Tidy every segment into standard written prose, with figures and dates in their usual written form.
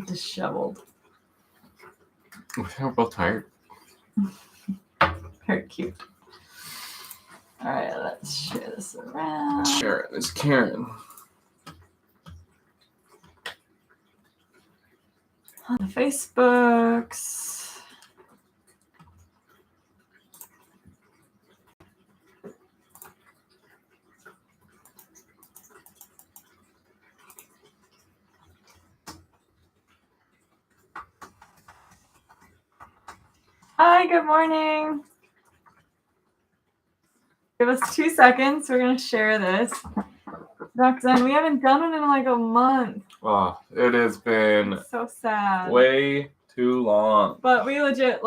disheveled. We're both tired. Very cute. All right, let's share this around. Sharon, it's Karen. On the Facebooks. Hi, good morning. Give us 2 seconds. We're going to share this. Roxanne, we haven't done it in like a month. Oh, it has been It's so sad. way too long. But we legit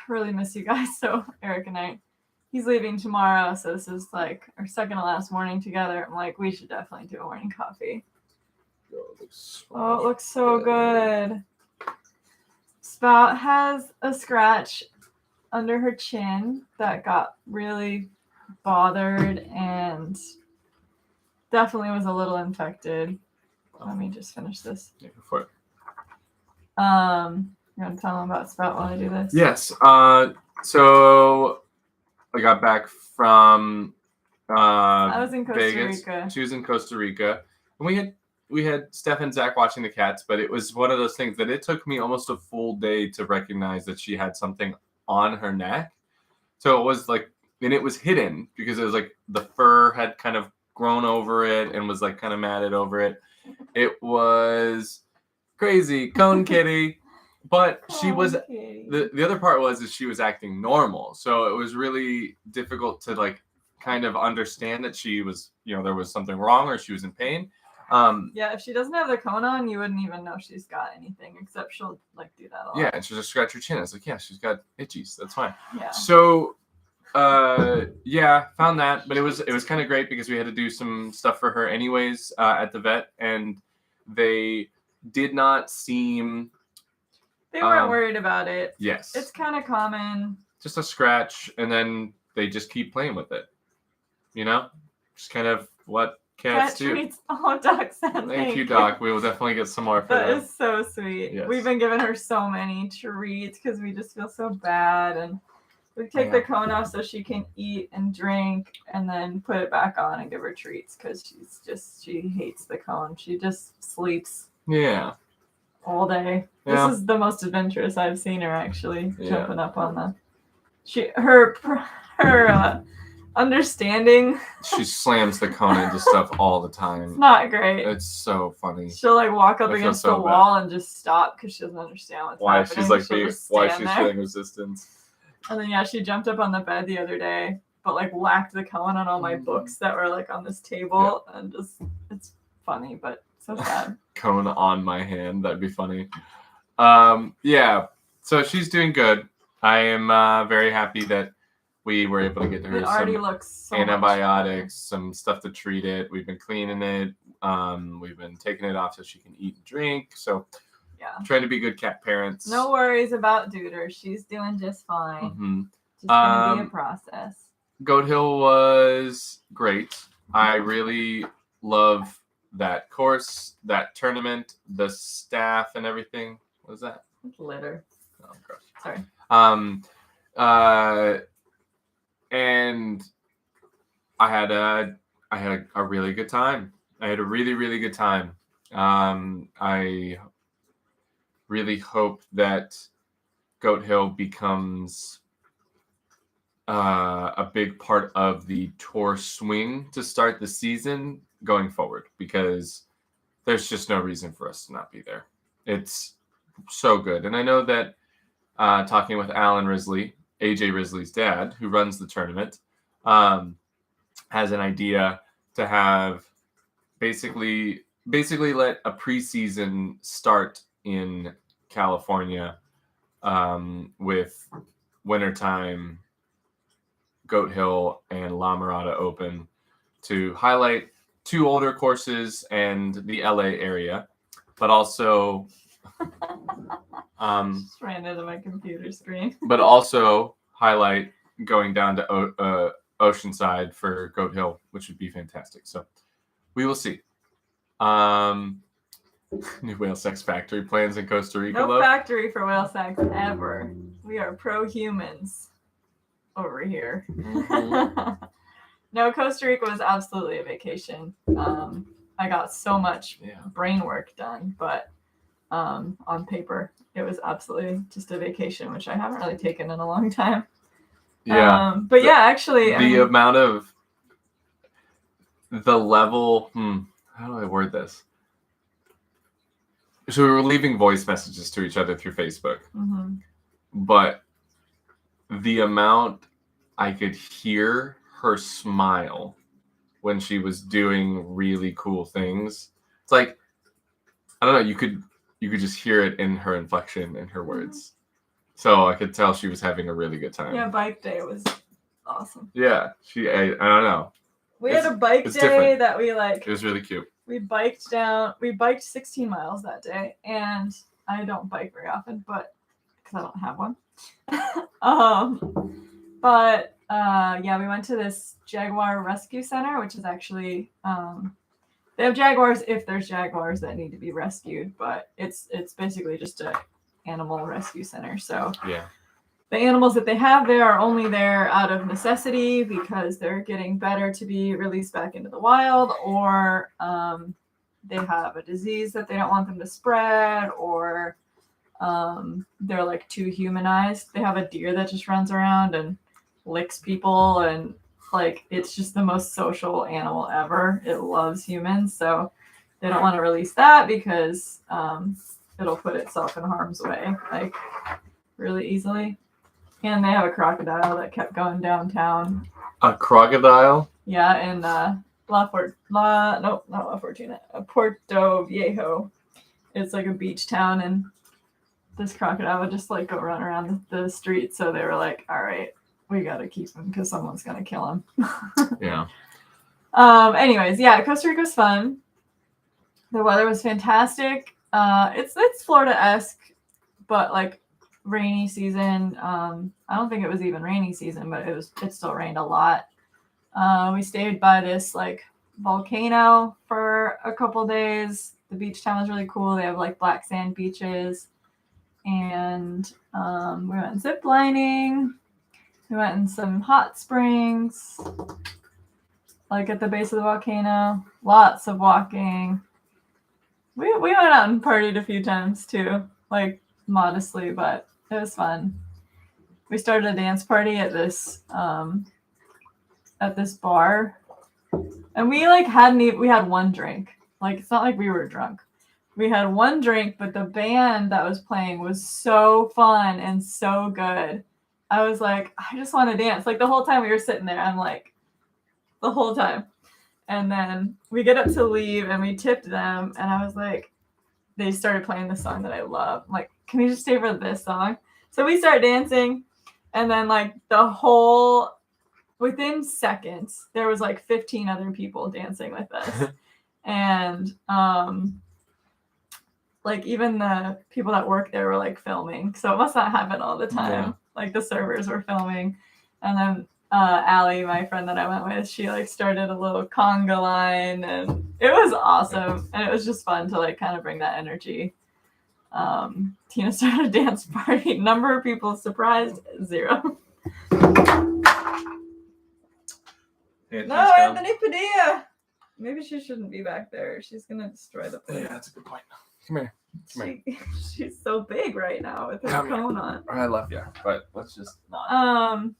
really miss you guys. So Eric and I, he's leaving tomorrow. So this is like our second to last morning together. I'm like, we should definitely do a morning coffee. Oh, it looks so good. Spout has a scratch under her chin that got really bothered and definitely was a little infected. Let me just finish this. Yeah, go for it. You want to tell them about Spout while I do this? Yes. So I got back from I was in Costa Vegas. Rica. She was in Costa Rica, and we had Steph and Zach watching the cats, but it was one of those things that it took me almost a full day to recognize that she had something on her neck. So it was like, and it was hidden because it was like the fur had kind of grown over it and was like kind of matted over it. It was crazy, cone kitty. But she was the other part was she was acting normal, so it was really difficult to like kind of understand that she was, there was something wrong or she was in pain. Yeah, if she doesn't have the cone on, you wouldn't even know she's got anything, except she'll like do that a lot. Yeah, and she'll just scratch her chin. It's like, yeah, she's got itchies. That's fine. Yeah. So, found that, but it was kind of great because we had to do some stuff for her anyways at the vet, and they did not seem. They weren't worried about it. Yes. It's kind of common. Just a scratch, and then they just keep playing with it. Just kind of what cats do. Treats. Oh, Doc said Thank you, Doc. We will definitely get some more for that. them. That is so sweet. Yes. We've been giving her so many treats because we just feel so bad, and we take the cone off so she can eat and drink, and then put it back on and give her treats because she hates the cone. She just sleeps. Yeah. All day. Yeah. This is the most adventurous I've seen her actually jumping up on her understanding. She slams the cone into stuff all the time. It's not great. It's so funny. She'll like walk up against the wall and just stop because she doesn't understand what's happening. Why she's showing resistance. And then she jumped up on the bed the other day, but like whacked the cone on all my books that were like on this table, and just it's funny, but so sad. Cone on my hand. That'd be funny. So she's doing good. I am very happy that we were able to get to her some antibiotics, some stuff to treat it. We've been cleaning it. We've been taking it off so she can eat and drink. So trying to be good cat parents. No worries about Duder. She's doing just fine. Mm-hmm. Just gonna be a process. Goat Hill was great. I really love that course, that tournament, the staff and everything. What is that? It's litter. Oh, gross. Sorry. And I had a really good time. I had a really, really good time. I really hope that Goat Hill becomes a big part of the tour swing to start the season going forward, because there's just no reason for us to not be there. It's so good. And I know that talking with Alan Risley, AJ Risley's dad, who runs the tournament, has an idea to have basically let a preseason start in California with wintertime Goat Hill and La Mirada Open to highlight two older courses and the LA area, but also just ran into my computer screen. But also highlight going down to Oceanside for Goat Hill, which would be fantastic. So we will see. New whale sex factory plans in Costa Rica, No love? factory for whale sex ever. We are pro-humans over here. Mhm. No, Costa Rica was absolutely a vacation. I got so much brain work done, but on paper, it was absolutely just a vacation, which I haven't really taken in a long time. Yeah. But yeah, actually, The amount of the level, how do I word this? So we were leaving voice messages to each other through Facebook, but the amount I could hear her smile when she was doing really cool things. It's like, I don't know, you could just hear it in her inflection and her words. So I could tell she was having a really good time. Yeah, bike day was awesome. Yeah, I don't know. We had a bike day different. that we like. It was really cute. We biked 16 miles that day, and I don't bike very often, but because I don't have one. Yeah, we went to this Jaguar Rescue Center, which is actually they have jaguars if there's jaguars that need to be rescued, but it's basically just a animal rescue center. So yeah, the animals that they have there are only there out of necessity because they're getting better to be released back into the wild, or they have a disease that they don't want them to spread, or they're like too humanized. They have a deer that just runs around and licks people, and like it's just the most social animal ever. It loves humans, so they don't want to release that because it'll put itself in harm's way like really easily. And they have a crocodile that kept going downtown. A crocodile? Yeah, in Puerto Viejo. It's like a beach town, and this crocodile would just like go run around the street. So they were like, all right, we got to keep him because someone's going to kill him. Yeah. Anyways, yeah, Costa Rica was fun. The weather was fantastic. It's Florida-esque, but like rainy season. I don't think it was even rainy season, but it still rained a lot. We stayed by this like volcano for a couple days. The beach town was really cool. They have like black sand beaches, and we went zip lining. We went in some hot springs, like at the base of the volcano. Lots of walking. We went out and partied a few times too, like modestly, but it was fun. We started a dance party at this bar, and we like we had one drink. Like it's not like we were drunk. We had one drink, but the band that was playing was so fun and so good. I was like, I just want to dance. Like the whole time we were sitting there, I'm like, the whole time. And then we get up to leave and we tipped them, and I was like, they started playing the song that I love. I'm like, can we just stay for this song? So we start dancing, and then like within seconds, there was like 15 other people dancing with us. And like even the people that work there were like filming. So it must not happen all the time. Yeah. Like the servers were filming. And then Allie, my friend that I went with, she like started a little conga line, and it was awesome. And it was just fun to like kind of bring that energy. Tina started a dance party. Number of people surprised, 0. No, Anthony Padilla. Maybe she shouldn't be back there. She's gonna destroy the place. Yeah, that's a good point. Come here. She's so big right now with her cone on. I love you, but let's just not.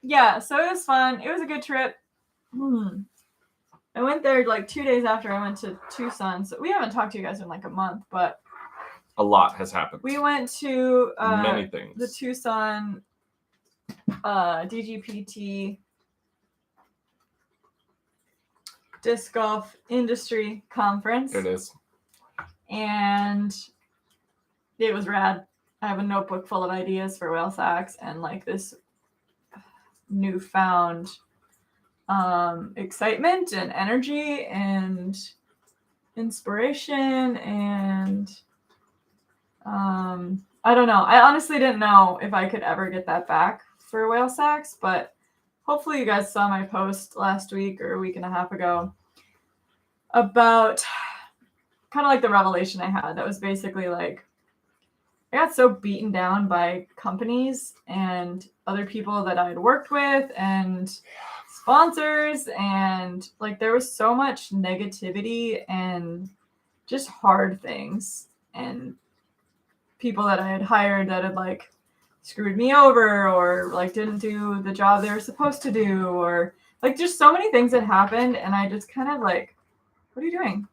Yeah, so it was fun. It was a good trip. I went there like 2 days after I went to Tucson. So we haven't talked to you guys in like a month, but a lot has happened. We went to many things. The Tucson DGPT Disc Golf Industry Conference. It is. And it was rad. I have a notebook full of ideas for whale sacks and like this newfound excitement and energy and inspiration, and I don't know. I honestly didn't know if I could ever get that back for whale sacks, but hopefully you guys saw my post last week or a week and a half ago about kind of like the revelation I had. That was basically like, I got so beaten down by companies and other people that I had worked with and sponsors, and like there was so much negativity and just hard things, and people that I had hired that had like screwed me over or like didn't do the job they were supposed to do, or like just so many things that happened, and I just kind of like, what are you doing,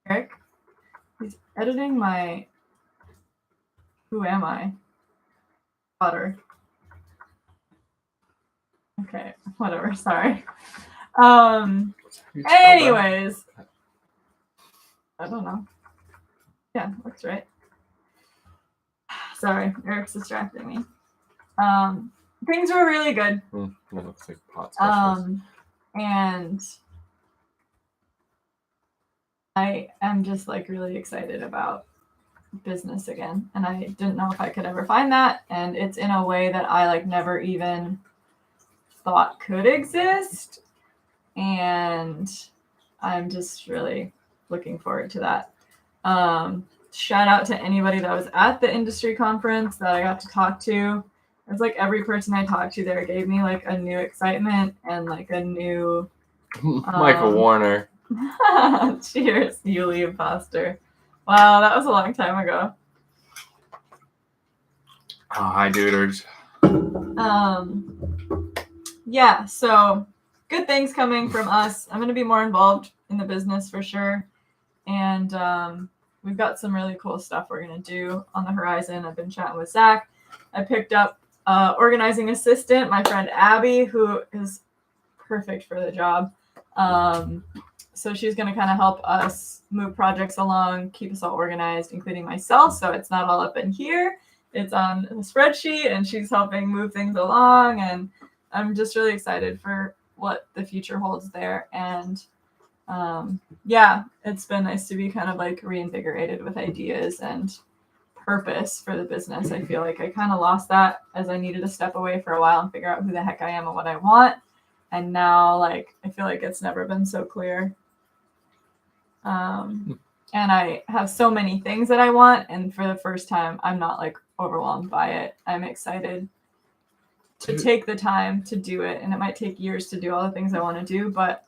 Eric? He's editing my Who Am I? Daughter. Okay, whatever, sorry. Anyways. I don't know. Yeah, looks right. Sorry, Eric's distracting me. Things were really good. That looks like pot specials. And I am just like really excited about business again, and I didn't know if I could ever find that, and it's in a way that I like never even thought could exist, and I'm just really looking forward to that. Shout out to anybody that was at the industry conference that I got to talk to. It's like every person I talked to there gave me like a new excitement and like a new Michael Warner. Cheers, Yuli Imposter. Wow, that was a long time ago. Oh, hi, duders. Yeah, so good things coming from us. I'm going to be more involved in the business for sure. And we've got some really cool stuff we're going to do on the horizon. I've been chatting with Zach. I picked up organizing assistant, my friend Abby, who is perfect for the job. So she's going to kind of help us move projects along, keep us all organized, including myself. So it's not all up in here. It's on a spreadsheet, and she's helping move things along. And I'm just really excited for what the future holds there. And yeah, it's been nice to be kind of like reinvigorated with ideas and purpose for the business. I feel like I kind of lost that as I needed to step away for a while and figure out who the heck I am and what I want. And now, like, I feel like it's never been so clear. And I have so many things that I want, and for the first time, I'm not like overwhelmed by it. I'm excited to take the time to do it, and it might take years to do all the things I want to do, but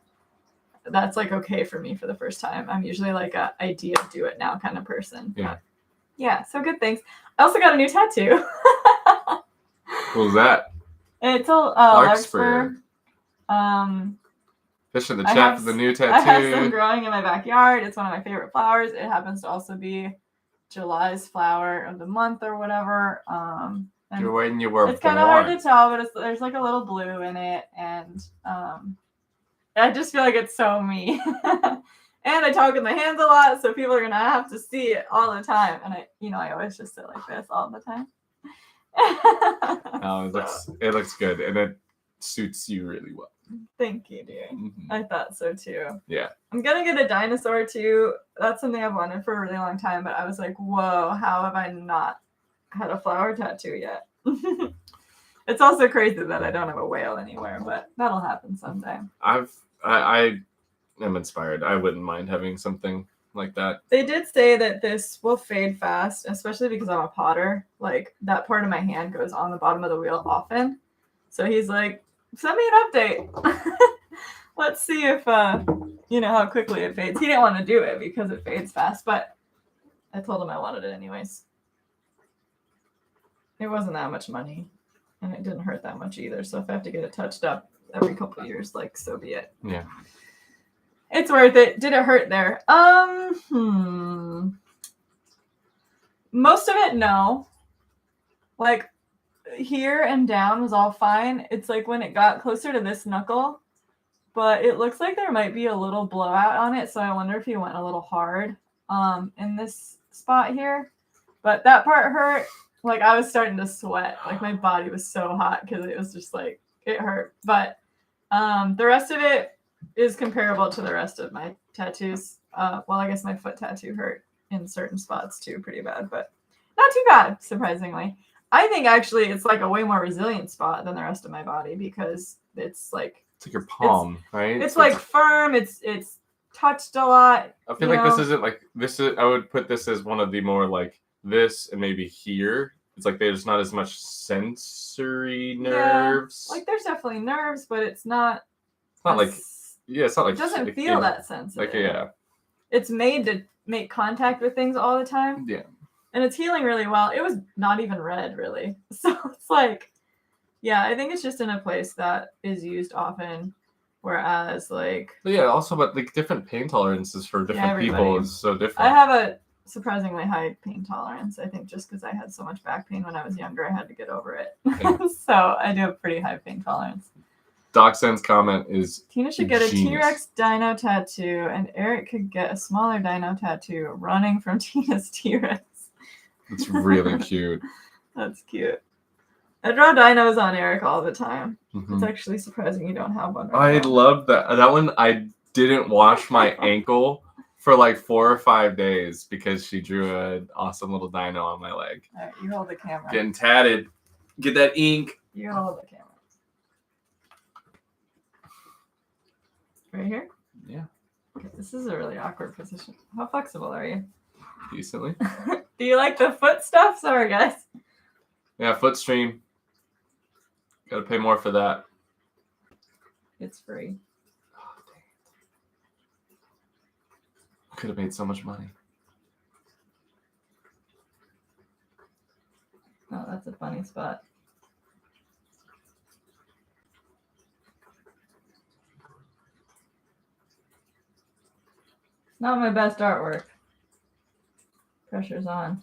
that's like okay for me for the first time. I'm usually like a idea do it now kind of person. Yeah. Yeah, so good things. I also got a new tattoo. What was that? It's a larkspur. Fish in the chat for the new tattoo. I have some growing in my backyard. It's one of my favorite flowers. It happens to also be July's flower of the month or whatever. You're waiting, you were. It's kind of hard to tell, but there's like a little blue in it, and I just feel like it's so me. And I talk with my hands a lot, so people are gonna have to see it all the time. And I always just sit like this all the time. Oh, it looks good, and it suits you really well. Thank you, dear. Mm-hmm. I thought so too. Yeah. I'm gonna get a dinosaur too. That's something I've wanted for a really long time, but I was like, whoa, how have I not had a flower tattoo yet? It's also crazy that I don't have a whale anywhere, but that'll happen someday. I am inspired. I wouldn't mind having something like that. They did say that this will fade fast, especially because I'm a potter. Like that part of my hand goes on the bottom of the wheel often. So he's like, send me an update. Let's see if how quickly it fades. He didn't want to do it because it fades fast, but I told him I wanted it anyways. It wasn't that much money, and it didn't hurt that much either. So if I have to get it touched up every couple of years, like so be it. Yeah. It's worth it. Did it hurt there? Most of it, no. Like here and down was all fine. It's like when it got closer to this knuckle, but it looks like there might be a little blowout on it. So I wonder if he went a little hard in this spot here. But that part hurt. Like I was starting to sweat. Like my body was so hot because it was just like it hurt. But the rest of it is comparable to the rest of my tattoos. Well, I guess my foot tattoo hurt in certain spots too, pretty bad, but not too bad, surprisingly. I think actually it's like a way more resilient spot than the rest of my body because it's like your palm, right? It's like firm. It's touched a lot. I feel like this isn't like this is. I would put this as one of the more like this and maybe here. It's like there's not as much sensory nerves. Like there's definitely nerves, but it's not. It's not like it's not like it doesn't feel that sensitive. Like it's made to make contact with things all the time. Yeah. And it's healing really well. It was not even red, really. So it's like, yeah, I think it's just in a place that is used often. Whereas, like... But yeah, also, but like different pain tolerances for different people is so different. I have a surprisingly high pain tolerance. I think just because I had so much back pain when I was younger, I had to get over it. Yeah. So I do have pretty high pain tolerance. Doc Sen's comment is Tina should get a T-Rex dino tattoo, and Eric could get a smaller dino tattoo running from Tina's T-Rex. It's really cute. That's cute. I draw dinos on Eric all the time. It's actually surprising you don't have one. I love that. That one, I didn't wash my ankle for like 4 or 5 days because she drew an awesome little dino on my leg. All right, you hold the camera. Getting tatted. Get that ink. You hold the camera. Right here? Yeah. Okay, this is a really awkward position. How flexible are you? Decently. Do you like the foot stuff? Sorry, guys. Yeah, foot stream. Gotta pay more for that. It's free. Oh, dang it. I could have made so much money. Oh, that's a funny spot. It's not my best artwork. Pressure's on.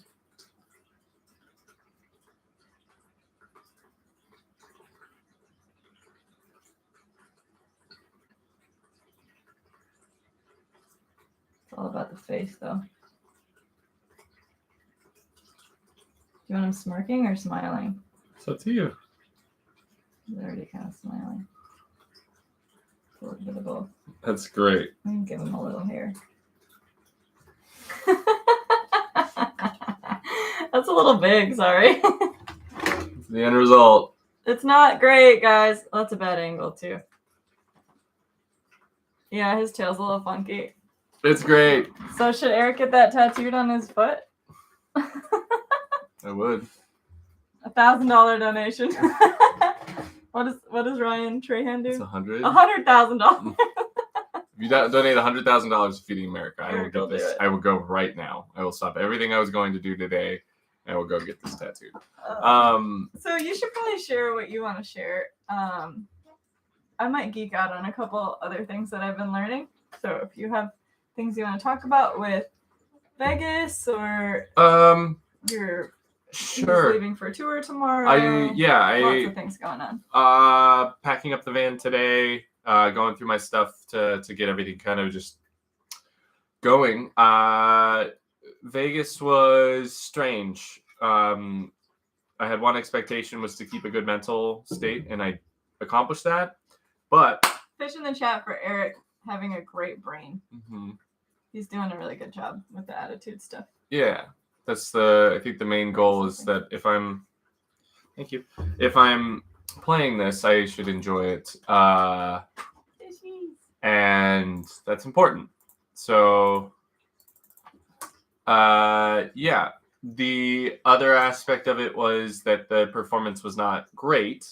It's all about the face, though. Do you want him smirking or smiling? It's up to you. He's already kind of smiling. A little bit of both. That's great. I can give him a little hair. That's a little big, sorry. The end result. It's not great, guys. That's a bad angle, too. Yeah, his tail's a little funky. It's great. So should Eric get that tattooed on his foot? I would. $1,000 donation. What does Ryan Trahan do? It's $100. $100,000. If you donate $100,000 to Feeding America, I will Eric will get this. I will go right now. I will stop everything I was going to do today. I will go get this tattooed. So you should probably share what you want to share. I might geek out on a couple other things that I've been learning. So if you have things you want to talk about with Vegas or you're sure leaving for a tour tomorrow. Lots of things going on. Packing up the van today. Going through my stuff to get everything kind of just going. Vegas was strange. I had one expectation was to keep a good mental state, and I accomplished that. But fish in the chat for Eric having a great brain. Mm-hmm. He's doing a really good job with the attitude stuff. Yeah, that's I think the main goal is that if I'm playing this, I should enjoy it. And that's important. So, yeah. The other aspect of it was that the performance was not great,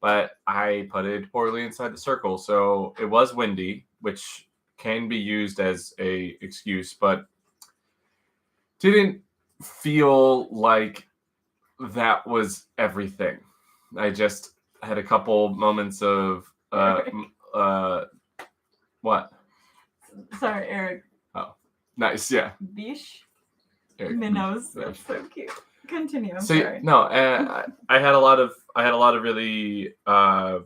but I putted poorly inside the circle. So it was windy, which can be used as a excuse, but didn't feel like that was everything. I just had a couple moments of what? Sorry, Eric. Oh, nice. Yeah. Bish. Eric, minnows. That's so cute. Continue. I'm so sorry. No, I had a lot of really. I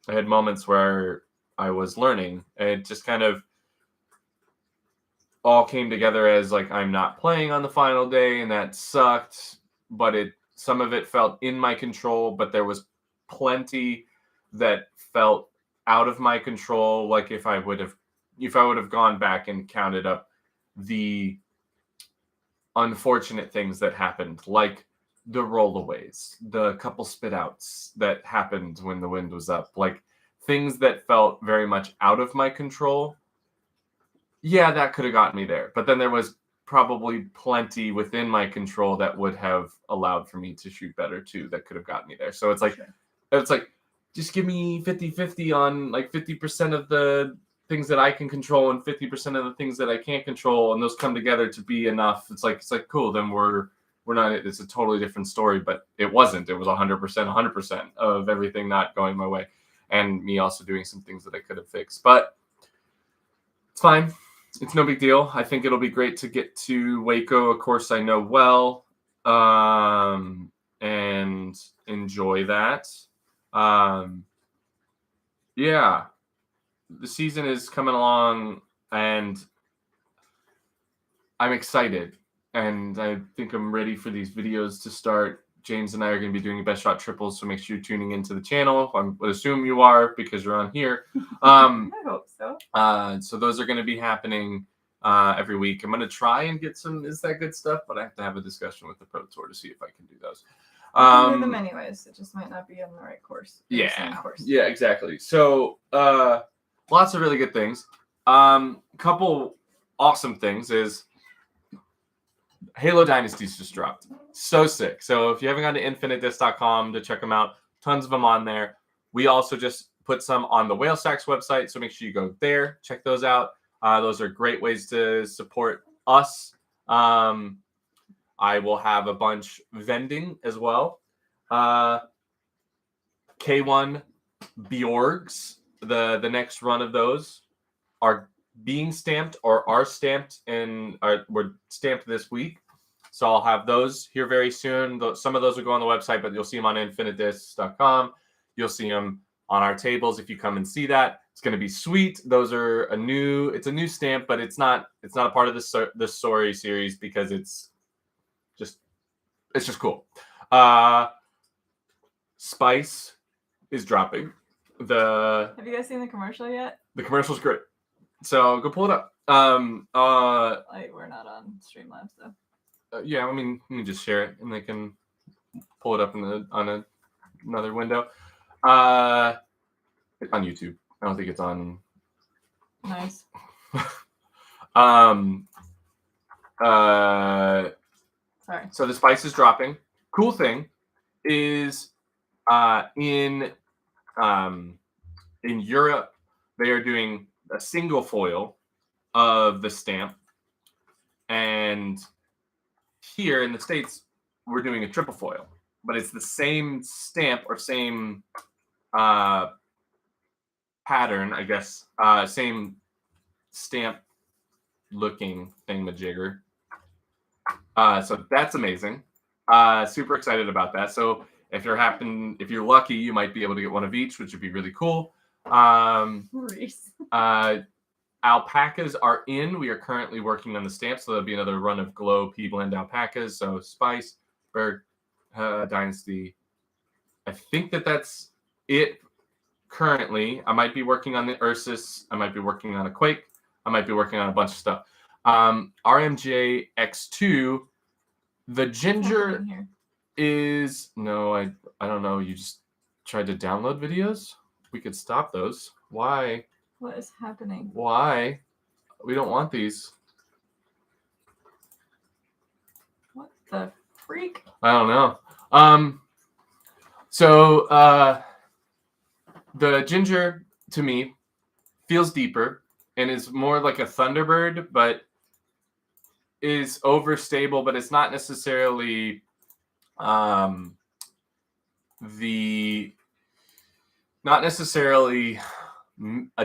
had moments where I was learning, and it just kind of all came together as like I'm not playing on the final day, and that sucked. But some of it felt in my control, but there was plenty that felt out of my control. Like if I would have gone back and counted up the unfortunate things that happened, like the rollaways, the couple spit outs that happened when the wind was up, like things that felt very much out of my control. yeah, that could have gotten me there. But then there was probably plenty within my control that would have allowed for me to shoot better too, that could have gotten me there. So it's like, Sure. just give me 50-50 on like 50% of the things that I can control and 50% of the things that I can't control, and those come together to be enough. It's like cool, then we're not, it's a totally different story. But it wasn't. It was 100% of everything not going my way, and me also doing some things that I could have fixed. But it's fine. It's no big deal. I think it'll be great to get to Waco, a course I know well, and enjoy that. Yeah, the season is coming along, and I'm excited, and I think I'm ready for these videos to start. James and I are going to be doing best shot triples, so make sure you're tuning into the channel. I would assume you are because you're on here. I hope so. So those are going to be happening every week. I'm going to try and get some Is That Good stuff, but I have to have a discussion with the Pro Tour to see if I can do those. You can do them anyways. It just might not be on the right course. Yeah, exactly. So lots of really good things. Couple awesome things is Halo Dynasties just dropped. So sick. So if you haven't gone to infinitedisc.com to check them out, tons of them on there. We also just put some on the Whale Stacks website, so make sure you go there, check those out. Those are great ways to support us. I will have a bunch vending as well. K1 Bjorgs, the next run of those are being stamped or are stamped and were stamped this week. So I'll have those here very soon. Some of those will go on the website, but you'll see them on infinitedisc.com. You'll see them on our tables if you come and see that. It's going to be sweet. Those are it's a new stamp, but it's not a part of the story series because it's just cool. Spice is dropping. Have you guys seen the commercial yet? The commercial's great. So go pull it up. We're not on Streamlabs though. Yeah, I mean, you can just share it, and they can pull it up on another window. It's on YouTube. I don't think it's on. Nice. Sorry. So the Spice is dropping. Cool thing is, in Europe, they are doing a single foil of the stamp, and here in the States, we're doing a triple foil, but it's the same stamp or same pattern, I guess, same stamp looking thingamajigger. So that's amazing. Super excited about that. So if you're lucky, you might be able to get one of each, which would be really cool. Alpacas are in. We are currently working on the stamp, so there'll be another run of Glow P-Blend alpacas. So Spice, Berg, Dynasty. I think that's it currently. I might be working on the Ursus. I might be working on a Quake. I might be working on a bunch of stuff. RMJ X2, the Ginger is I don't know. You just tried to download videos? We could stop those. Why? What is happening? Why? We don't want these. What the freak? I don't know. So the Ginger to me feels deeper and is more like a Thunderbird, but is overstable, but it's not necessarily a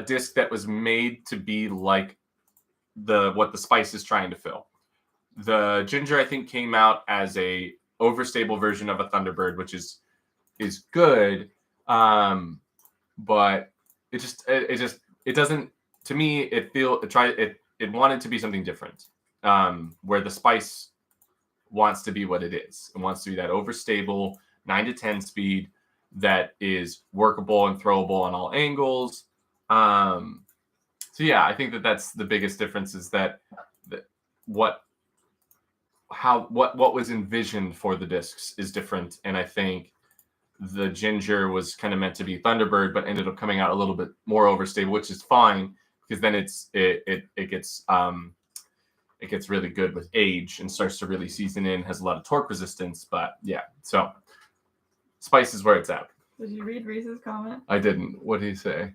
disc that was made to be like what the Spice is trying to fill. The Ginger, I think, came out as a overstable version of a Thunderbird, which is good, but it doesn't. To me, it wanted to be something different, where the Spice wants to be what it is. It wants to be that overstable 9 to 10 speed that is workable and throwable on all angles. So yeah, I think that's the biggest difference, is that what was envisioned for the discs is different. And I think the Ginger was kind of meant to be Thunderbird, but ended up coming out a little bit more overstable, which is fine because then it gets really good with age and starts to really season in, has a lot of torque resistance. But yeah, so spice is where it's at. Did you read Reese's comment? I didn't. What did he say?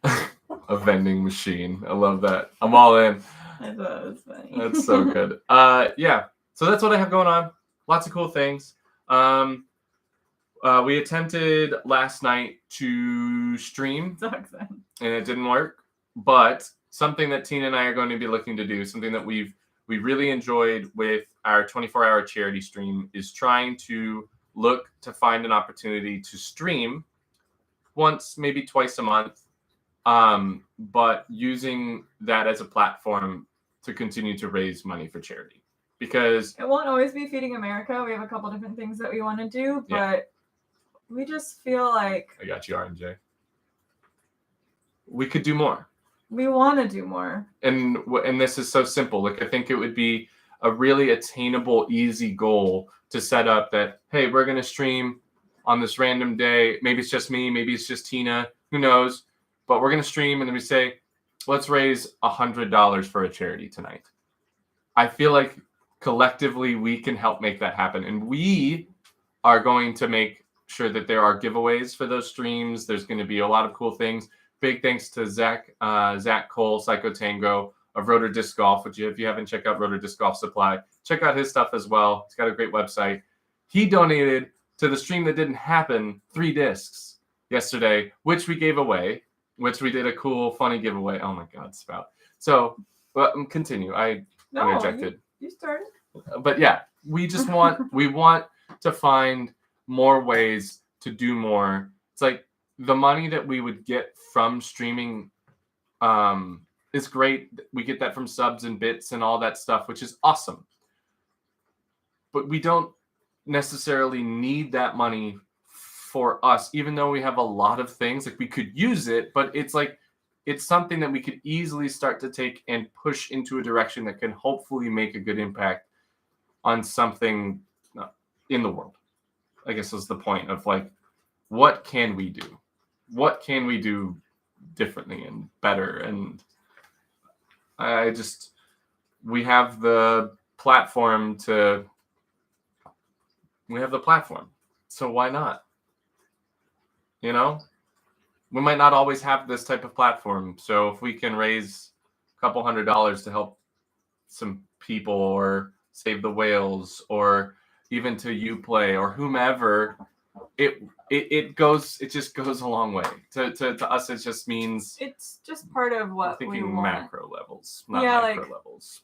A vending machine. I love that. I'm all in. I thought it was funny. That's so good. Yeah. So that's what I have going on. Lots of cool things. We attempted last night to stream, and it didn't work. But something that Tina and I are going to be looking to do, something that we really enjoyed with our 24-hour charity stream, is trying to look to find an opportunity to stream once, maybe twice a month, but using that as a platform to continue to raise money for charity. Because it won't always be Feeding America. We have a couple different things that we want to do, but we just feel like... I got you, RMJ. We could do more. We want to do more. And this is so simple. Like, I think it would be a really attainable, easy goal to set up that, hey, we're going to stream on this random day. Maybe it's just me. Maybe it's just Tina. Who knows? But we're going to stream, and then we say, let's raise $100 for a charity tonight. I feel like collectively we can help make that happen. And we are going to make sure that there are giveaways for those streams. There's going to be a lot of cool things. Big thanks to Zach Cole, Psycho Tango of Rotor Disc Golf, which if you haven't checked out Rotor Disc Golf Supply, check out his stuff as well. He's got a great website. He donated to the stream that didn't happen 3 discs yesterday, which we gave away, which we did a cool, funny giveaway. Oh my God, Spout. So, continue. I interjected. You started. But yeah, we want to find more ways to do more. It's like the money that we would get from streaming is great. We get that from subs and bits and all that stuff, which is awesome. But we don't necessarily need that money for us, even though we have a lot of things. Like, we could use it, but it's like, it's something that we could easily start to take and push into a direction that can hopefully make a good impact on something in the world. I guess is the point of, like, what can we do? What can we do differently and better? And we have the platform so why not? You know, we might not always have this type of platform. So if we can raise a couple $100 to help some people, or save the whales, or even to Uplay or whomever, it just goes a long way. To us, it just means it's just part of what we want. Macro levels, not micro levels.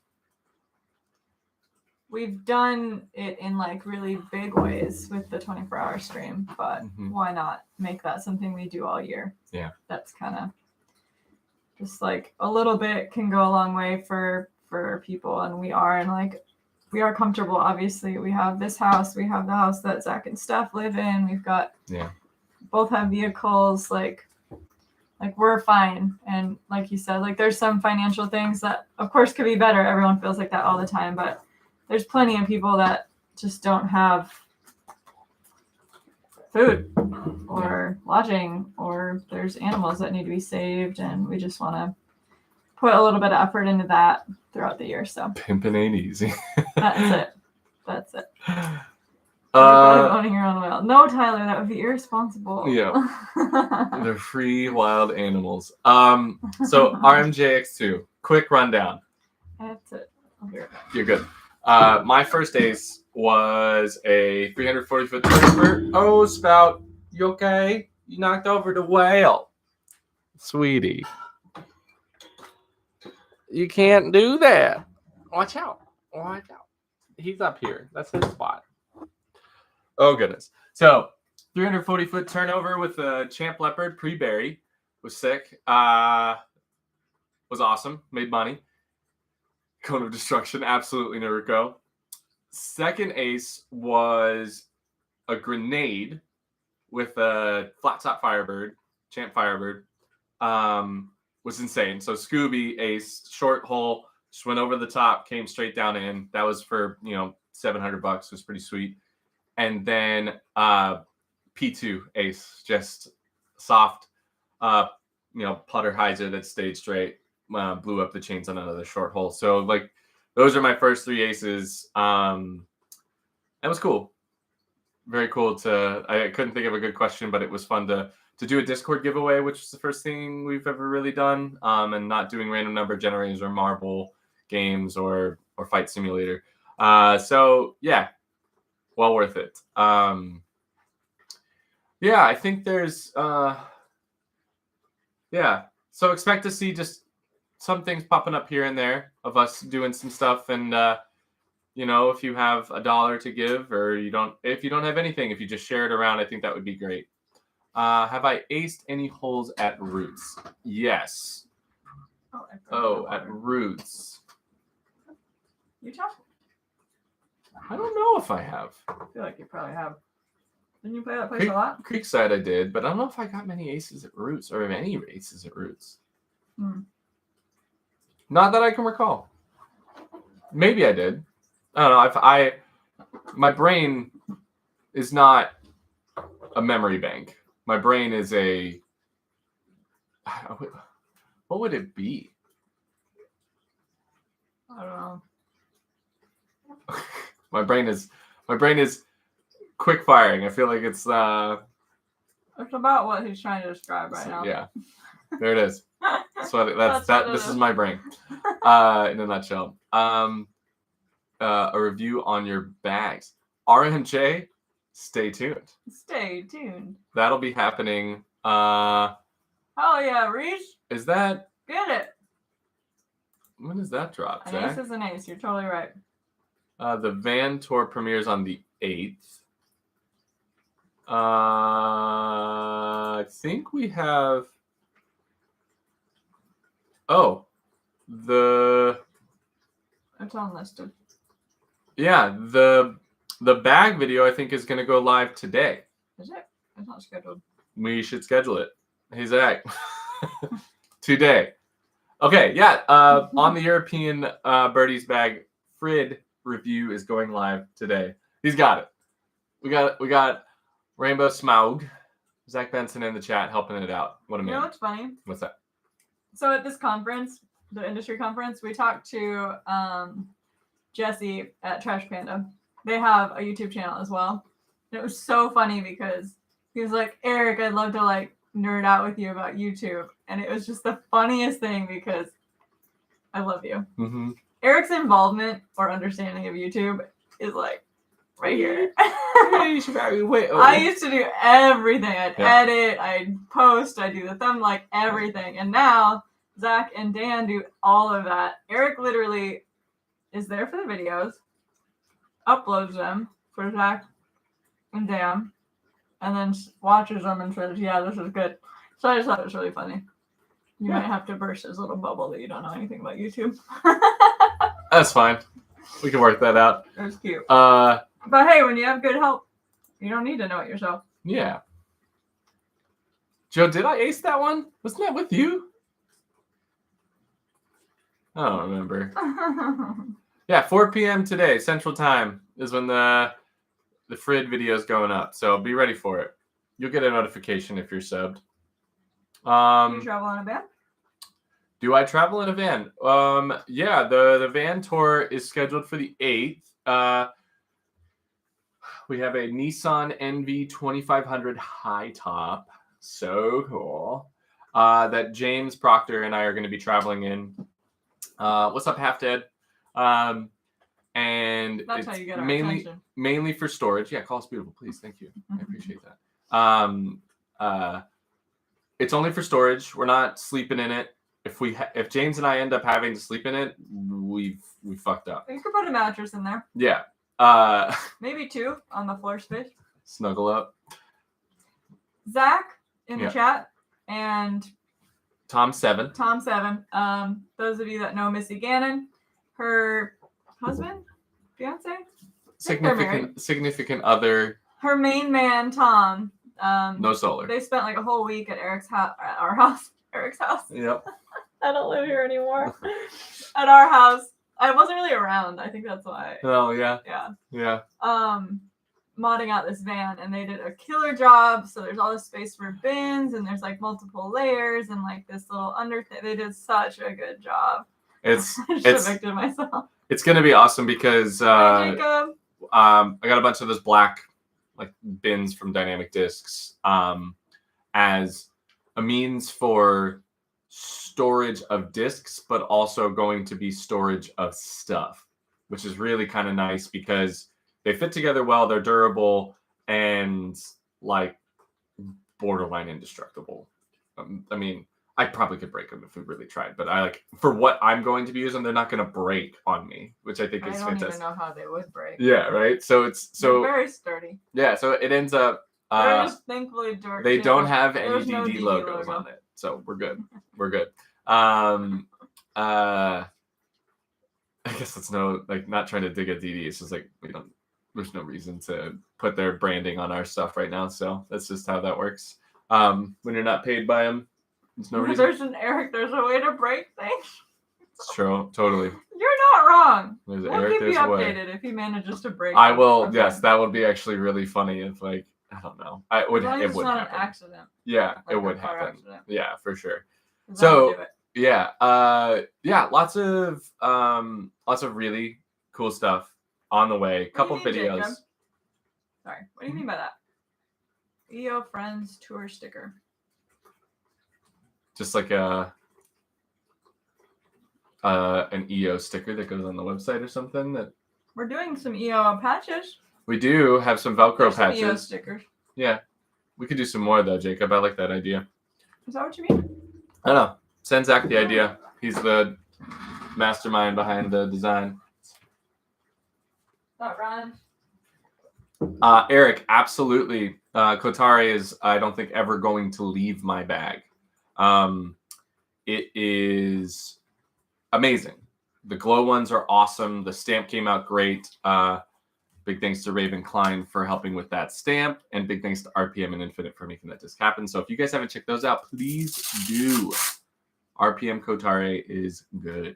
We've done it in like really big ways with the 24-hour stream, but why not make that something we do all year? Yeah. That's kind of just like a little bit can go a long way for people. And we are comfortable. Obviously, we have this house, we have the house that Zach and Steph live in. We've got, both have vehicles, like we're fine. And like you said, like there's some financial things that of course could be better. Everyone feels like that all the time, but there's plenty of people that just don't have food or lodging, or there's animals that need to be saved, and we just want to put a little bit of effort into that throughout the year. So pimping ain't easy. That's it. Owning your own whale. No, Tyler, that would be irresponsible. Yeah. They're free wild animals. So RMJX2, quick rundown. That's it. I'll be right back. You're good. My first ace was a 340-foot turn. Oh, Spout, you okay? You knocked over the whale. Sweetie. You can't do that. Watch out. Watch out. He's up here. That's his spot. Oh, goodness. So, 340-foot turnover with a Champ Leopard pre-berry. Was sick. Was awesome. Made money. Cone of Destruction. Absolutely never go. Second ace was a grenade with a flat top Firebird. Champ Firebird. Was insane. So Scooby ace, short hole, just went over the top, came straight down in. That was for, $700. It was pretty sweet. And then P2 ace, just soft. putter hyzer that stayed straight, blew up the chains on another short hole. So like those are my first 3 aces. It was cool. Very cool I couldn't think of a good question, but it was fun to do a Discord giveaway, which is the first thing we've ever really done. And not doing random number generators or marble games or fight simulator. So yeah, well worth it. Yeah, I think there's yeah. So expect to see just some things popping up here and there of us doing some stuff. And if you have $1 to give, or if you don't have anything, if you just share it around, I think that would be great. Have I aced any holes at Roots? Yes. At Roots. Utah? I don't know if I have. I feel like you probably have. Didn't you play that place a lot? Creekside I did, but I don't know if I got many aces at Roots or any aces at Roots. Not that I can recall. Maybe I did. I don't know. My brain is not a memory bank. My brain is what would it be? I don't know. My brain is quick firing. I feel like it's about what he's trying to describe right now. Yeah. There it is. This is my brain. In a nutshell. A review on your bags. RMJ, stay tuned. Stay tuned. That'll be happening. Oh yeah, Reese. Is that? Get it. When does that drop, An Zach? ace is an ace. You're totally right. The Van Tour premieres on the 8th. I think we have. Oh, it's unlisted. Yeah, the bag video I think is going to go live today. Is it? It's not scheduled. We should schedule it. Hey Zach, today. Okay, yeah. On the European Birdies bag, Frid review is going live today. He's got it. We got Rainbow Smaug, Zak Benson in the chat helping it out. What a man. You know what's funny? What's that? So at this conference, the industry conference, we talked to Jesse at Trash Panda. They have a YouTube channel as well. And it was so funny because he was like, Eric, I'd love to like nerd out with you about YouTube. And it was just the funniest thing because I love you. Mm-hmm. Eric's involvement or understanding of YouTube is like right here. I used to do everything. I'd edit, I'd post, I'd do the thumb, like everything. And now Zach and Dan do all of that. Eric literally is there for the videos, uploads them for Zach and Dan, and then watches them and says, yeah, this is good. So I just thought it was really funny. You might have to burst his little bubble that you don't know anything about YouTube. That's fine. We can work that out. It was cute. But hey, when you have good help, you don't need to know it yourself. Yeah. Joe, did I ace that one? Wasn't that with you? I don't remember. Yeah, 4 p.m. today, Central Time, is when the Frid video is going up. So be ready for it. You'll get a notification if you're subbed. Do you travel in a van? Do I travel in a van? Yeah, the van tour is scheduled for the 8th. We have a Nissan NV 2500 high top. So cool. That James Proctor and I are going to be traveling in. What's up, Half Dead? And that's it's how you get our attention. Mainly for storage. Yeah, call us beautiful, please. Thank you. I appreciate that. It's only for storage. We're not sleeping in it. If James and I end up having to sleep in it, we fucked up. You could put a mattress in there. Yeah. Maybe 2 on the floor space. Snuggle up. Zach in the chat and Tom7. Those of you that know Missy Gannon, her husband, fiance, significant other. Her main man, Tom. No solar. They spent like a whole week at Eric's house, at our house. Eric's house. Yep. I don't live here anymore. At our house. I wasn't really around. I think that's why. Oh yeah. Yeah. Yeah. modding out this van, and they did a killer job. So there's all this space for bins, and there's like multiple layers, and like this little under thing. They did such a good job. I should have evicted myself. It's gonna be awesome because Hi, Jacob. I got a bunch of those black like bins from Dynamic Discs as a means for storage of discs, but also going to be storage of stuff, which is really kind of nice because they fit together well, they're durable, and like borderline indestructible. I mean, I probably could break them if we really tried, but I like for what I'm going to be using, they're not going to break on me, which I think is fantastic. I don't even know how they would break. Yeah, right. So they're very sturdy. Yeah, so it ends up. They're just thankfully dark. They don't have any DD logos on it, so we're good. We're good. I guess it's not trying to dig a DD. It's just like there's no reason to put their branding on our stuff right now. So that's just how that works. When you're not paid by them, there's no reason. There's a way to break things. It's true, totally. You're not wrong. We'll keep you updated if he manages to break. I will. Okay. Yes, that would be actually really funny if I don't know. It would not happen. An accident. Yeah, it would happen. Accident. Yeah, for sure. So yeah, lots of really cool stuff on the way. Couple videos. Jacob? Sorry, what do you mean by that? EO Friends tour sticker. Just like an EO sticker that goes on the website or something. That we're doing some EO patches. We do have some Velcro patches. Some EO stickers. Yeah, we could do some more though, Jacob. I like that idea. Is that what you mean? I don't know. Send Zach the idea. He's the mastermind behind the design. That rhymes. Eric, absolutely. Kotare is, I don't think, ever going to leave my bag. It is amazing. The glow ones are awesome. The stamp came out great. Big thanks to Raven Klein for helping with that stamp, and big thanks to RPM and Infinite for making that disc happen. So if you guys haven't checked those out, please do. RPM Kotare is good.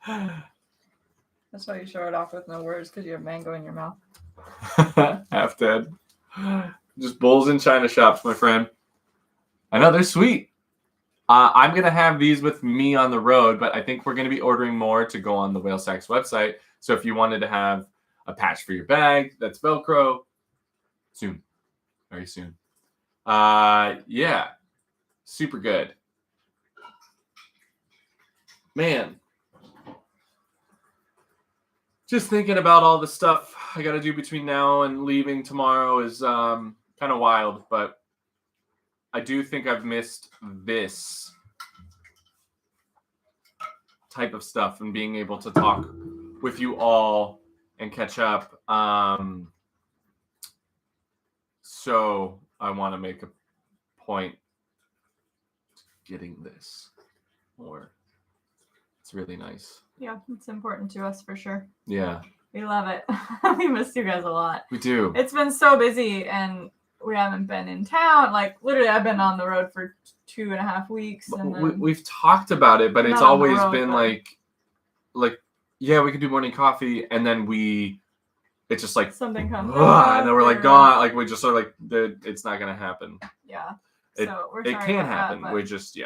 That's why you show it off with no words, because you have mango in your mouth. Half dead. Just bulls in China shops, my friend. I know, they're sweet. I'm going to have these with me on the road, but I think we're going to be ordering more to go on the Whale Sacks website. So if you wanted to have a patch for your bag that's Velcro, soon. Very soon. Yeah. Super good. Man. Just thinking about all the stuff I got to do between now and leaving tomorrow is kind of wild, but I do think I've missed this type of stuff and being able to talk with you all and catch up. So I want to make a point getting this more. It's really nice. Yeah, it's important to us for sure. Yeah. We love it. We miss you guys a lot. We do. It's been so busy and we haven't been in town. Like literally I've been on the road for 2.5 weeks. And we've talked about it, but it's always been like, yeah, we could do morning coffee. And then it's just like, something comes up. And then we're like gone. Like we just sort of like, it's not going to happen. Yeah. So we're sorry it can happen. That, we just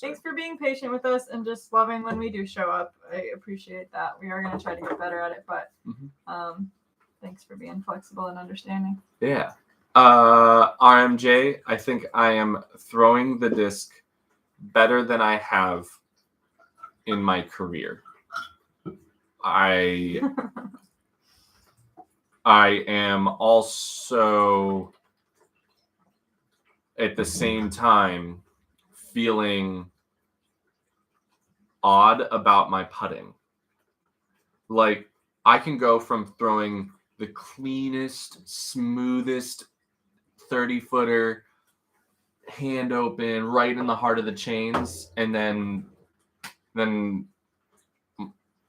thanks for being patient with us and just loving when we do show up. I appreciate that. We are going to try to get better at it, but thanks for being flexible and understanding. Yeah. RMJ, I think I am throwing the disc better than I have in my career. I am also at the same time feeling odd about my putting. Like I can go from throwing the cleanest, smoothest 30-footer hand open right in the heart of the chains, and then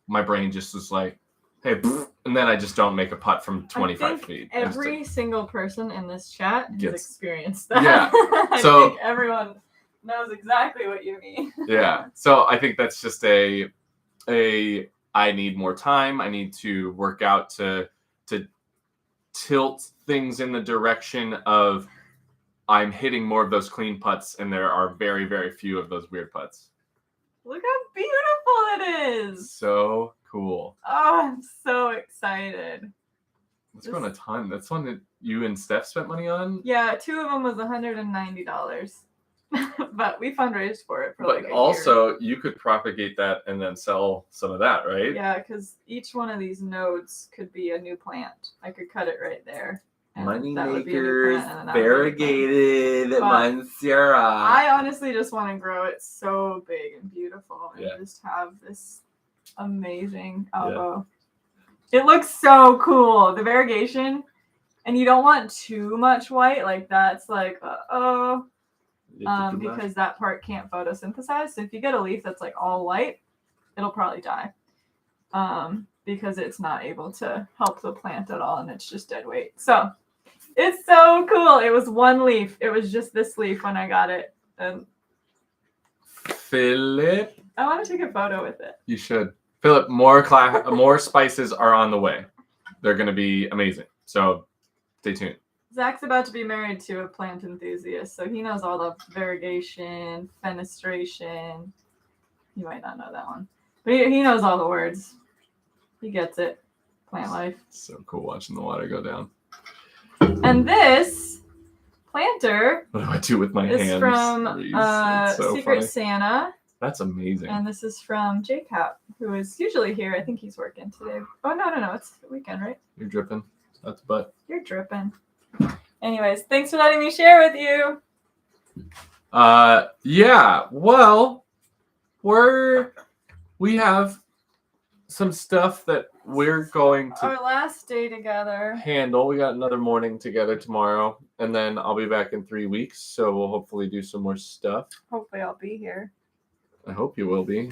my brain just was like, hey, and then I just don't make a putt from 25 feet. Every single person in this chat has experienced that. Yeah. I think everyone knows exactly what you mean. Yeah. So I think that's just I need more time. I need to work out to tilt things in the direction of I'm hitting more of those clean putts, and there are very, very few of those weird putts. Look how beautiful it is. So cool. Oh, I'm so excited. Let's go on a ton. That's one that you and Steph spent money on? Yeah, 2 of them was $190. But we fundraised for it for but like a also, year. you could propagate that and then sell some of that, right? Yeah, because each one of these nodes could be a new plant. I could cut it right there. Money makers, variegated, Mansura. I honestly just want to grow it so big and beautiful and just have this amazing elbow. Yeah. It looks so cool. The variegation, and you don't want too much white, like that's like because that part can't photosynthesize. So if you get a leaf that's like all white, it'll probably die. Because it's not able to help the plant at all, and it's just dead weight. So it's so cool. It was one leaf. It was just this leaf when I got it. Philip, I want to take a photo with it. You should. Philip, more spices are on the way. They're going to be amazing. So stay tuned. Zach's about to be married to a plant enthusiast, so he knows all the variegation, fenestration. You might not know that one, but he knows all the words. He gets it. Plant life. So cool watching the water go down. And this planter what do I do with my hands? Is from so Secret funny. Santa. That's amazing. And this is from JCap, who is usually here. I think he's working today. Oh, no. It's the weekend, right? You're dripping. That's butt. You're dripping. Anyways, thanks for letting me share with you. Yeah. Well, we have some stuff that we're going to our last day together handle. We got another morning together tomorrow, and then I'll be back in 3 weeks. So we'll hopefully do some more stuff. Hopefully I'll be here. I hope you will be.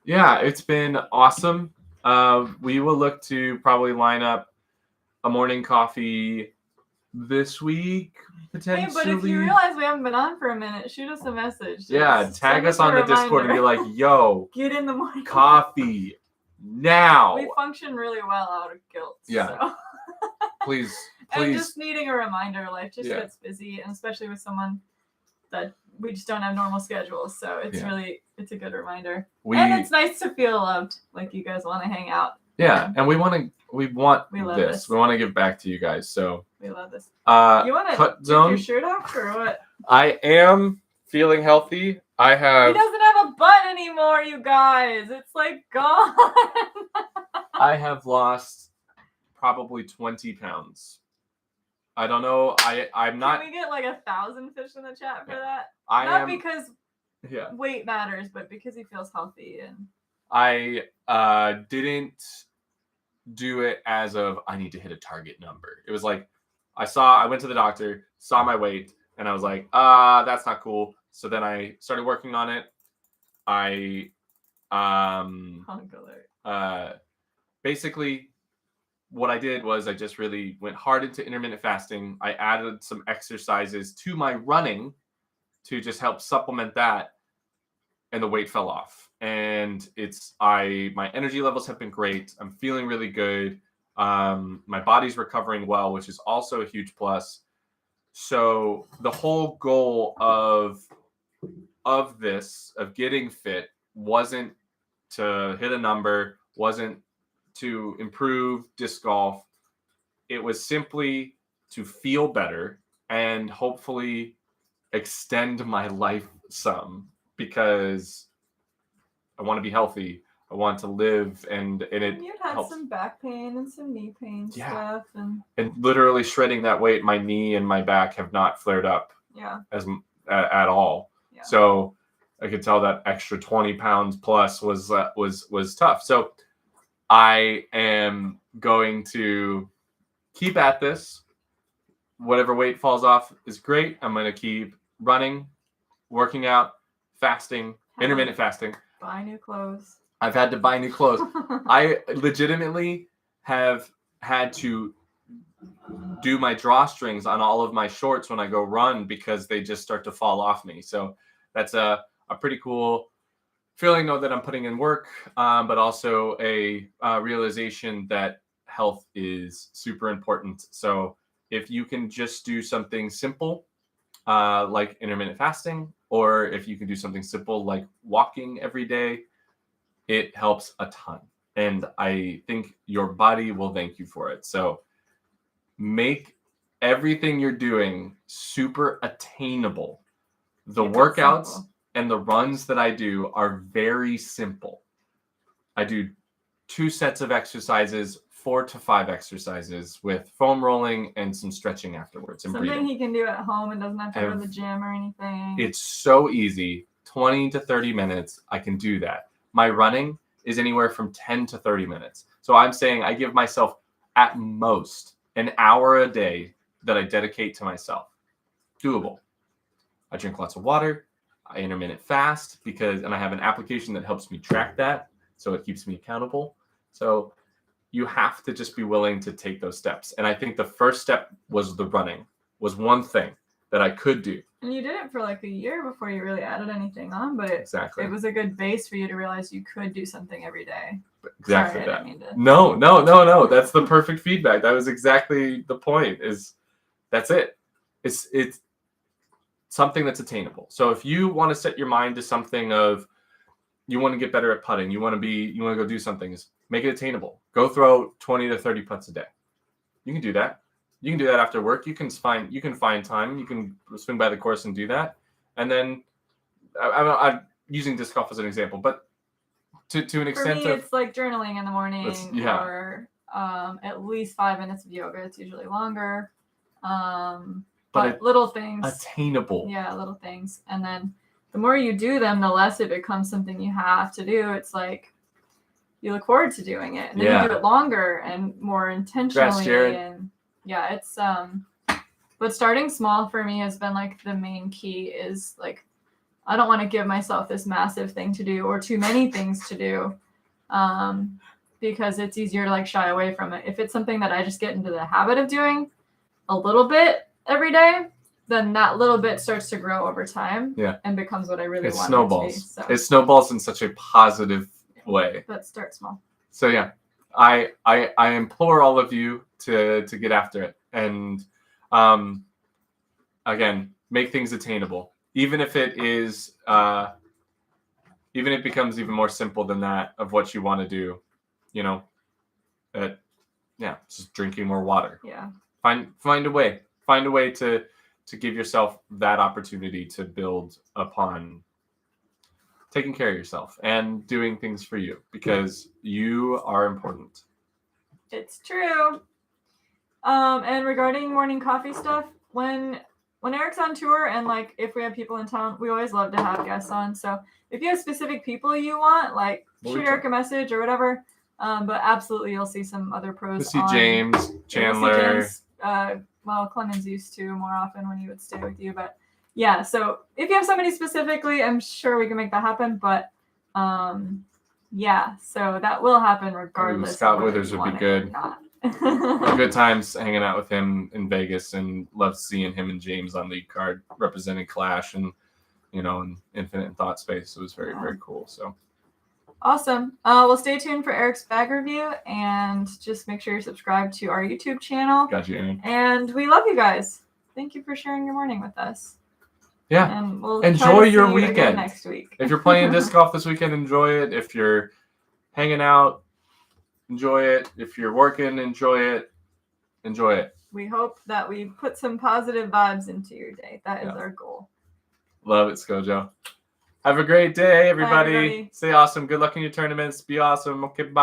Yeah, it's been awesome. We will look to probably line up a morning coffee this week, potentially. Hey, but if you realize we haven't been on for a minute, shoot us a message. Yeah, tag us on the Discord and be like, yo, get in the morning coffee now. We function really well out of guilt. Yeah. So. Please. And just needing a reminder, life just gets busy, and especially with someone that we just don't have normal schedules. So it's it's a good reminder. And it's nice to feel loved, like you guys want to hang out. Yeah, and we want love this. We want to give back to you guys. So we love this. You want to cut take zone? Your shirt off or what? I am feeling healthy. He doesn't have a butt anymore, you guys. It's like gone. I have lost probably 20 pounds. I don't know. I'm not. Can we get like 1,000 fish in the chat for that? Because weight matters, but because he feels healthy. And I didn't do it as of I need to hit a target number. It was like I went to the doctor, saw my weight, and I was like, that's not cool. So then I started working on it. Basically what I did was I just really went hard into intermittent fasting. I added some exercises to my running to just help supplement that, and the weight fell off. And my energy levels have been great. I'm feeling really good. My body's recovering well, which is also a huge plus. So the whole goal of getting fit wasn't to hit a number, wasn't to improve disc golf. It was simply to feel better and hopefully extend my life some, because I want to be healthy. I want to live, and it you'd had helps. Some back pain and some knee pain stuff, and literally shredding that weight, my knee and my back have not flared up at all. Yeah. So I could tell that extra 20 pounds plus was tough. So I am going to keep at this. Whatever weight falls off is great. I'm going to keep running, working out, fasting, intermittent fasting. Buy new clothes. I've had to buy new clothes. I legitimately have had to do my drawstrings on all of my shorts when I go run because they just start to fall off me. So that's a pretty cool feeling know that I'm putting in work, but also a realization that health is super important. So if you can just do something simple, like intermittent fasting, or if you can do something simple like walking every day, it helps a ton. And I think your body will thank you for it. So make everything you're doing super attainable. The Keep it workouts simple. and the runs that I do are very simple. I do 2 sets of exercises, 4 to 5 exercises with foam rolling and some stretching afterwards and Something breathing. he can do at home and doesn't have to go to the gym or anything. It's so easy. 20 to 30 minutes, I can do that. My running is anywhere from 10 to 30 minutes. So I'm saying I give myself at most an hour a day that I dedicate to myself. Doable. I drink lots of water. I intermittent fast and I have an application that helps me track that. So it keeps me accountable. So you have to just be willing to take those steps. And I think the first step was the running, was one thing that I could do. And you did it for like a year before you really added anything on, but Exactly. It was a good base for you to realize you could do something every day. Exactly. Sorry, that. I didn't mean to. No. That's the perfect feedback. That was exactly the point. That's it. It's something that's attainable. So if you want to set your mind to something of you want to get better at putting, you want to go do something, is make it attainable. Go throw 20 to 30 putts a day. You can do that. You can do that after work. You can find time. You can swing by the course and do that. And then I'm using disc golf as an example, but to an extent, for me, it's like journaling in the morning, yeah. or at least 5 minutes of yoga. It's usually longer. But little things. Attainable. Yeah, little things. And then the more you do them, the less it becomes something you have to do. It's like you look forward to doing it, and then you do it longer and more intentionally. And yeah, it's but starting small for me has been like the main key. Is like I don't want to give myself this massive thing to do or too many things to do, because it's easier to like shy away from it. If it's something that I just get into the habit of doing a little bit every day, then that little bit starts to grow over time, and becomes what I really want snowballs. it to be. So. It snowballs in such a positive way. But start small. So yeah, I implore all of you to get after it, and again, make things attainable. Even if it is, even if it becomes even more simple than that of what you want to do, just drinking more water. Yeah. Find a way. Find a way to give yourself that opportunity to build upon taking care of yourself and doing things for you, because you are important. It's true. And regarding morning coffee stuff, when Eric's on tour and like if we have people in town, we always love to have guests on. So if you have specific people you want, like shoot Eric a message or whatever. But absolutely, you'll see some other pros. You'll see James, Chandler. Well, Clemens used to more often when he would stay with you, but yeah. So if you have somebody specifically, I'm sure we can make that happen. But yeah, so that will happen regardless. Scott Withers would be good. Good times hanging out with him in Vegas, and love seeing him and James on lead card representing Clash and and Infinite and Thought Space. It was very very cool. So. Awesome. Well, stay tuned for Eric's bag review, and just make sure you're subscribed to our YouTube channel. Got you, Aaron. And we love you guys. Thank you for sharing your morning with us. Yeah. And we'll enjoy your weekend next week. If you're playing disc golf this weekend, enjoy it. If you're hanging out, enjoy it. If you're working, enjoy it. Enjoy it. We hope that we put some positive vibes into your day. That is our goal. Love it, Skojo. Have a great day, everybody. Bye, everybody. Stay awesome. Good luck in your tournaments. Be awesome. Okay, bye.